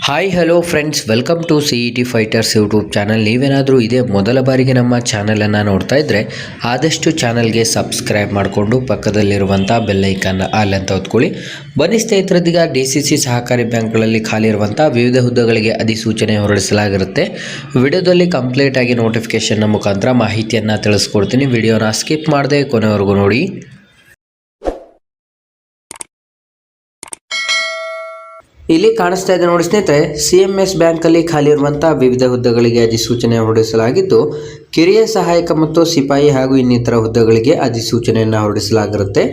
Hi hello friends, welcome to CET fighters YouTube channel. ನೀವೇನಾದರೂ ಇದೇ ಮೊದಲ ಬಾರಿಗೆ ನಮ್ಮ ಚಾನಲನ್ನು ನೋಡ್ತಾ ಇದ್ದರೆ ಆದಷ್ಟು ಚಾನಲ್ಗೆ ಸಬ್ಸ್ಕ್ರೈಬ್ ಮಾಡಿಕೊಂಡು ಪಕ್ಕದಲ್ಲಿರುವಂಥ ಬೆಲ್ಲೈಕನ್ ಆಲ್ ಅಂತ ಹೊತ್ಕೊಳ್ಳಿ. ಬನ್ನಿ ಸ್ನೇಹಿತರದೀಗ DCC ಸಹಕಾರಿ ಬ್ಯಾಂಕ್ಗಳಲ್ಲಿ ಖಾಲಿ ಇರುವಂಥ ವಿವಿಧ ಹುದ್ದೆಗಳಿಗೆ ಅಧಿಸೂಚನೆ ಹೊರಡಿಸಲಾಗಿರುತ್ತೆ. ವಿಡಿಯೋದಲ್ಲಿ ಕಂಪ್ಲೀಟ್ ಆಗಿ ನೋಟಿಫಿಕೇಷನ್ನ ಮುಖಾಂತರ ಮಾಹಿತಿಯನ್ನು ತಿಳಿಸ್ಕೊಡ್ತೀನಿ. ವಿಡಿಯೋನ ಸ್ಕಿಪ್ ಮಾಡದೆ ಕೊನೆವರೆಗೂ ನೋಡಿ. ಇಲ್ಲಿ ಕಾಣಿಸ್ತಾ ಇದೆ ನೋಡಿ ಸ್ನೇಹಿತರೆ, CMS ಬ್ಯಾಂಕಲ್ಲಿ ಖಾಲಿ ಇರುವಂಥ ವಿವಿಧ ಹುದ್ದೆಗಳಿಗೆ ಅಧಿಸೂಚನೆ ಹೊರಡಿಸಲಾಗಿದ್ದು, ಕಿರಿಯ ಸಹಾಯಕ ಮತ್ತು ಸಿಪಾಯಿ ಹಾಗೂ ಇನ್ನಿತರ ಹುದ್ದೆಗಳಿಗೆ ಅಧಿಸೂಚನೆಯನ್ನು ಹೊರಡಿಸಲಾಗಿರುತ್ತೆ.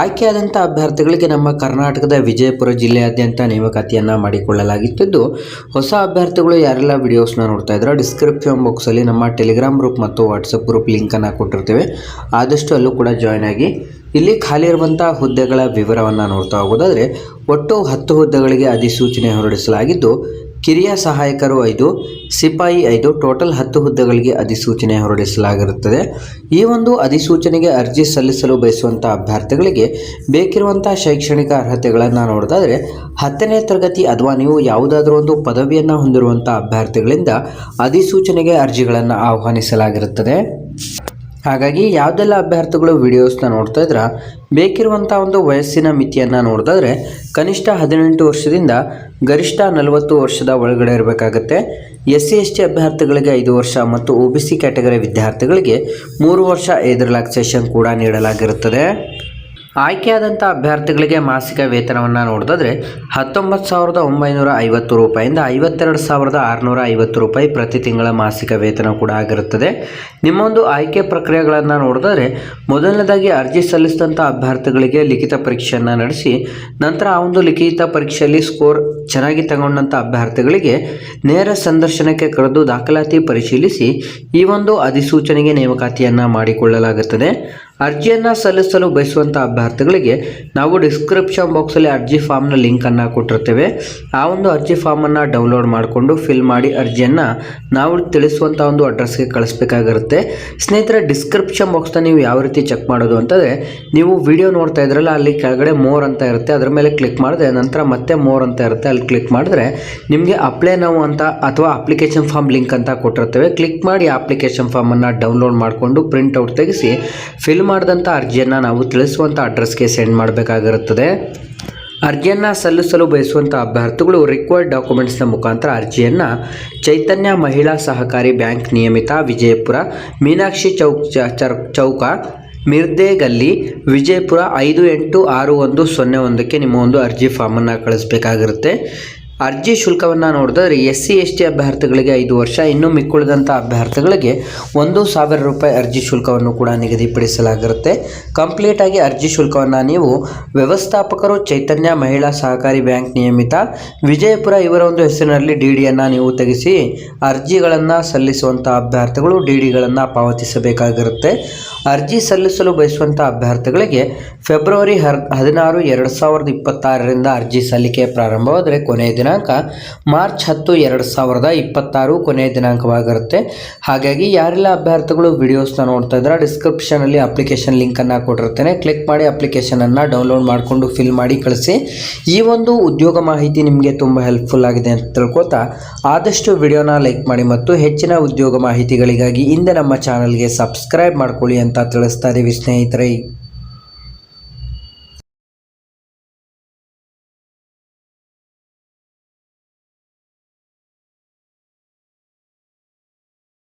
ಆಯ್ಕೆಯಾದಂಥ ಅಭ್ಯರ್ಥಿಗಳಿಗೆ ನಮ್ಮ ಕರ್ನಾಟಕದ ವಿಜಯಪುರ ಜಿಲ್ಲೆಯಾದ್ಯಂತ ನೇಮಕಾತಿಯನ್ನು ಮಾಡಿಕೊಳ್ಳಲಾಗಿದ್ದು, ಹೊಸ ಅಭ್ಯರ್ಥಿಗಳು ಯಾರೆಲ್ಲ ವಿಡಿಯೋಸ್ನ ನೋಡ್ತಾ ಇದ್ದಾರೆ ಡಿಸ್ಕ್ರಿಪ್ಷನ್ ಬಾಕ್ಸಲ್ಲಿ ನಮ್ಮ ಟೆಲಿಗ್ರಾಮ್ ಗ್ರೂಪ್ ಮತ್ತು ವಾಟ್ಸಪ್ ಗ್ರೂಪ್ ಲಿಂಕನ್ನು ಕೊಟ್ಟಿರ್ತೇವೆ. ಆದಷ್ಟು ಅಲ್ಲೂ ಕೂಡ ಜಾಯ್ನ್ ಆಗಿ. ಇಲ್ಲಿ ಖಾಲಿ ಇರುವಂಥ ಹುದ್ದೆಗಳ ವಿವರವನ್ನು ನೋಡ್ತಾ ಹೋಗೋದಾದರೆ, ಒಟ್ಟು 10 ಹುದ್ದೆಗಳಿಗೆ ಅಧಿಸೂಚನೆ ಹೊರಡಿಸಲಾಗಿದ್ದು, ಕಿರಿಯ ಸಹಾಯಕರು 5, ಸಿಪಾಯಿ 5, ಟೋಟಲ್ 10 ಹುದ್ದೆಗಳಿಗೆ ಅಧಿಸೂಚನೆ ಹೊರಡಿಸಲಾಗಿರುತ್ತದೆ. ಈ ಒಂದು ಅಧಿಸೂಚನೆಗೆ ಅರ್ಜಿ ಸಲ್ಲಿಸಲು ಬಯಸುವಂಥ ಅಭ್ಯರ್ಥಿಗಳಿಗೆ ಬೇಕಿರುವಂಥ ಶೈಕ್ಷಣಿಕ ಅರ್ಹತೆಗಳನ್ನು ನೋಡೋದಾದರೆ 10ನೇ ತರಗತಿ ಅಥವಾ ನೀವು ಯಾವುದಾದ್ರೂ ಒಂದು ಪದವಿಯನ್ನು ಹೊಂದಿರುವಂಥ ಅಭ್ಯರ್ಥಿಗಳಿಂದ ಅಧಿಸೂಚನೆಗೆ ಅರ್ಜಿಗಳನ್ನು ಆಹ್ವಾನಿಸಲಾಗಿರುತ್ತದೆ. ಹಾಗಾಗಿ ಯಾವುದೆಲ್ಲ ಅಭ್ಯರ್ಥಿಗಳು ವಿಡಿಯೋಸ್ನ ನೋಡ್ತಾ ಇದ್ರೆ ಬೇಕಿರುವಂಥ ಒಂದು ವಯಸ್ಸಿನ ಮಿತಿಯನ್ನು ನೋಡಿದ್ರೆ ಕನಿಷ್ಠ 18 ವರ್ಷದಿಂದ ಗರಿಷ್ಠ 40 ವರ್ಷದ ಒಳಗಡೆ ಇರಬೇಕಾಗುತ್ತೆ. SC ST ಅಭ್ಯರ್ಥಿಗಳಿಗೆ 5 ವರ್ಷ ಮತ್ತು OBC ಕ್ಯಾಟಗರಿ ವಿದ್ಯಾರ್ಥಿಗಳಿಗೆ 3 ವರ್ಷ ಏಜ್ ರಿಲ್ಯಾಕ್ಸೇಷನ್ ಕೂಡ ನೀಡಲಾಗಿರುತ್ತದೆ. ಆಯ್ಕೆಯಾದಂಥ ಅಭ್ಯರ್ಥಿಗಳಿಗೆ ಮಾಸಿಕ ವೇತನವನ್ನು ನೋಡಿದ್ರೆ 19,950 ರೂಪಾಯಿಂದ 52,650 ರೂಪಾಯಿ ಪ್ರತಿ ತಿಂಗಳ ಮಾಸಿಕ ವೇತನ ಕೂಡ ಆಗಿರುತ್ತದೆ. ನಿಮ್ಮೊಂದು ಆಯ್ಕೆ ಪ್ರಕ್ರಿಯೆಗಳನ್ನು ನೋಡಿದ್ರೆ ಮೊದಲನೇದಾಗಿ ಅರ್ಜಿ ಸಲ್ಲಿಸಿದಂಥ ಅಭ್ಯರ್ಥಿಗಳಿಗೆ ಲಿಖಿತ ಪರೀಕ್ಷೆಯನ್ನು ನಡೆಸಿ ನಂತರ ಆ ಒಂದು ಲಿಖಿತ ಪರೀಕ್ಷೆಯಲ್ಲಿ ಸ್ಕೋರ್ ಚೆನ್ನಾಗಿ ತಗೊಂಡಂಥ ಅಭ್ಯರ್ಥಿಗಳಿಗೆ ನೇರ ಸಂದರ್ಶನಕ್ಕೆ ಕರೆದು ದಾಖಲಾತಿ ಪರಿಶೀಲಿಸಿ ಈ ಒಂದು ಅಧಿಸೂಚನೆಗೆ ನೇಮಕಾತಿಯನ್ನು ಮಾಡಿಕೊಳ್ಳಲಾಗುತ್ತದೆ. ಅರ್ಜಿಯನ್ನು ಸಲ್ಲಿಸಲು ಬಯಸುವಂಥ ಅಭ್ಯರ್ಥಿಗಳಿಗೆ ನಾವು ಡಿಸ್ಕ್ರಿಪ್ಷನ್ ಬಾಕ್ಸಲ್ಲಿ ಅರ್ಜಿ ಫಾರ್ಮ್ನ ಲಿಂಕನ್ನು ಕೊಟ್ಟಿರ್ತೇವೆ. ಆ ಒಂದು ಅರ್ಜಿ ಫಾರ್ಮನ್ನು ಡೌನ್ಲೋಡ್ ಮಾಡಿಕೊಂಡು ಫಿಲ್ ಮಾಡಿ ಅರ್ಜಿಯನ್ನು ನಾವು ತಿಳಿಸುವಂಥ ಒಂದು ಅಡ್ರೆಸ್ಗೆ ಕಳಿಸ್ಬೇಕಾಗಿರುತ್ತೆ. ಸ್ನೇಹಿತರೆ, ಡಿಸ್ಕ್ರಿಪ್ಷನ್ ಬಾಕ್ಸ್ನ ನೀವು ಯಾವ ರೀತಿ ಚೆಕ್ ಮಾಡೋದು ಅಂತಂದರೆ, ನೀವು ವಿಡಿಯೋ ನೋಡ್ತಾ ಇದ್ರಲ್ಲ ಅಲ್ಲಿ ಕೆಳಗಡೆ ಮೋರ್ ಅಂತ ಇರುತ್ತೆ, ಅದರ ಮೇಲೆ ಕ್ಲಿಕ್ ಮಾಡಿದ್ರೆ ನಂತರ ಮತ್ತೆ ಮೋರ್ ಅಂತ ಇರುತ್ತೆ, ಅಲ್ಲಿ ಕ್ಲಿಕ್ ಮಾಡಿದ್ರೆ ನಿಮಗೆ ಅಪ್ಲೈ ನಾವು ಅಂತ ಅಥವಾ ಅಪ್ಲಿಕೇಶನ್ ಫಾರ್ಮ್ ಲಿಂಕ್ ಅಂತ ಕೊಟ್ಟಿರ್ತೇವೆ. ಕ್ಲಿಕ್ ಮಾಡಿ ಅಪ್ಲಿಕೇಶನ್ ಫಾರ್ಮನ್ನು ಡೌನ್ಲೋಡ್ ಮಾಡಿಕೊಂಡು ಪ್ರಿಂಟ್ಔಟ್ ತೆಗೆಸಿ ಫಿಲ್ ಮಾಡಿದಂಥ ಅರ್ಜಿಯನ್ನು ನಾವು ತಿಳಿಸುವಂಥ ಅಡ್ರೆಸ್ಗೆ ಸೆಂಡ್ ಮಾಡಬೇಕಾಗಿರುತ್ತದೆ. ಅರ್ಜಿಯನ್ನು ಸಲ್ಲಿಸಲು ಬಯಸುವಂಥ ಅಭ್ಯರ್ಥಿಗಳು ರಿಕ್ವೈರ್ಡ್ ಡಾಕ್ಯುಮೆಂಟ್ಸ್ನ ಮುಖಾಂತರ ಅರ್ಜಿಯನ್ನು ಚೈತನ್ಯ ಮಹಿಳಾ ಸಹಕಾರಿ ಬ್ಯಾಂಕ್ ನಿಯಮಿತ ವಿಜಯಪುರ, ಮೀನಾಕ್ಷಿ ಚೌಕ, ಮಿರ್ದೆ ಗಲ್ಲಿ, ವಿಜಯಪುರ 586101ಕ್ಕೆ ನಿಮ್ಮ ಒಂದು ಅರ್ಜಿ ಫಾರ್ಮನ್ನು ಕಳಿಸಬೇಕಾಗಿರುತ್ತೆ. ಅರ್ಜಿ ಶುಲ್ಕವನ್ನು ನೋಡಿದ್ರೆ SC ST ಅಭ್ಯರ್ಥಿಗಳಿಗೆ 5 ವರ್ಷ, ಇನ್ನು ಮಿಕ್ಕುಳಿದಂಥ ಅಭ್ಯರ್ಥಿಗಳಿಗೆ 1,000 ರೂಪಾಯಿ ಅರ್ಜಿ ಶುಲ್ಕವನ್ನು ಕೂಡ ನಿಗದಿಪಡಿಸಲಾಗಿರುತ್ತೆ. ಕಂಪ್ಲೀಟಾಗಿ ಅರ್ಜಿ ಶುಲ್ಕವನ್ನು ನೀವು ವ್ಯವಸ್ಥಾಪಕರು ಚೈತನ್ಯ ಮಹಿಳಾ ಸಹಕಾರಿ ಬ್ಯಾಂಕ್ ನಿಯಮಿತ ವಿಜಯಪುರ ಇವರ ಒಂದು ಹೆಸರಿನಲ್ಲಿ DDಯನ್ನು ನೀವು ತೆಗೆಸಿ ಅರ್ಜಿಗಳನ್ನು ಸಲ್ಲಿಸುವಂಥ ಅಭ್ಯರ್ಥಿಗಳು DDಗಳನ್ನು ಪಾವತಿಸಬೇಕಾಗಿರುತ್ತೆ. ಅರ್ಜಿ ಸಲ್ಲಿಸಲು ಬಯಸುವಂಥ ಅಭ್ಯರ್ಥಿಗಳಿಗೆ ಫೆಬ್ರವರಿ 16, 2026ರಿಂದ ಅರ್ಜಿ ಸಲ್ಲಿಕೆ ಪ್ರಾರಂಭವಾದರೆ ಕೊನೆಯ ದಿನಾಂಕ ಮಾರ್ಚ್ 10, 2026 ಕೊನೆಯ ದಿನಾಂಕವಾಗಿರುತ್ತೆ. ಹಾಗಾಗಿ ಯಾರೆಲ್ಲ ಅಭ್ಯರ್ಥಿಗಳು ವಿಡಿಯೋಸ್ನ ನೋಡ್ತಾ ಇದ್ದಾರೆ ಡಿಸ್ಕ್ರಿಪ್ಷನಲ್ಲಿ ಅಪ್ಲಿಕೇಶನ್ ಲಿಂಕನ್ನು ಕೊಟ್ಟಿರ್ತೇನೆ, ಕ್ಲಿಕ್ ಮಾಡಿ ಅಪ್ಲಿಕೇಶನನ್ನು ಡೌನ್ಲೋಡ್ ಮಾಡಿಕೊಂಡು ಫಿಲ್ ಮಾಡಿ ಕಳಿಸಿ. ಈ ಒಂದು ಉದ್ಯೋಗ ಮಾಹಿತಿ ನಿಮಗೆ ತುಂಬ ಹೆಲ್ಪ್ಫುಲ್ ಆಗಿದೆ ಅಂತ ತಿಳ್ಕೊತಾ ಆದಷ್ಟು ವಿಡಿಯೋನ ಲೈಕ್ ಮಾಡಿ ಮತ್ತು ಹೆಚ್ಚಿನ ಉದ್ಯೋಗ ಮಾಹಿತಿಗಳಿಗಾಗಿ ಹಿಂದೆ ನಮ್ಮ ಚಾನಲ್ಗೆ ಸಬ್ಸ್ಕ್ರೈಬ್ ಮಾಡ್ಕೊಳ್ಳಿ ಅಂತ ತಿಳಿಸ್ತಾ ಇದ್ದೀವಿ ಸ್ನೇಹಿತರೆ.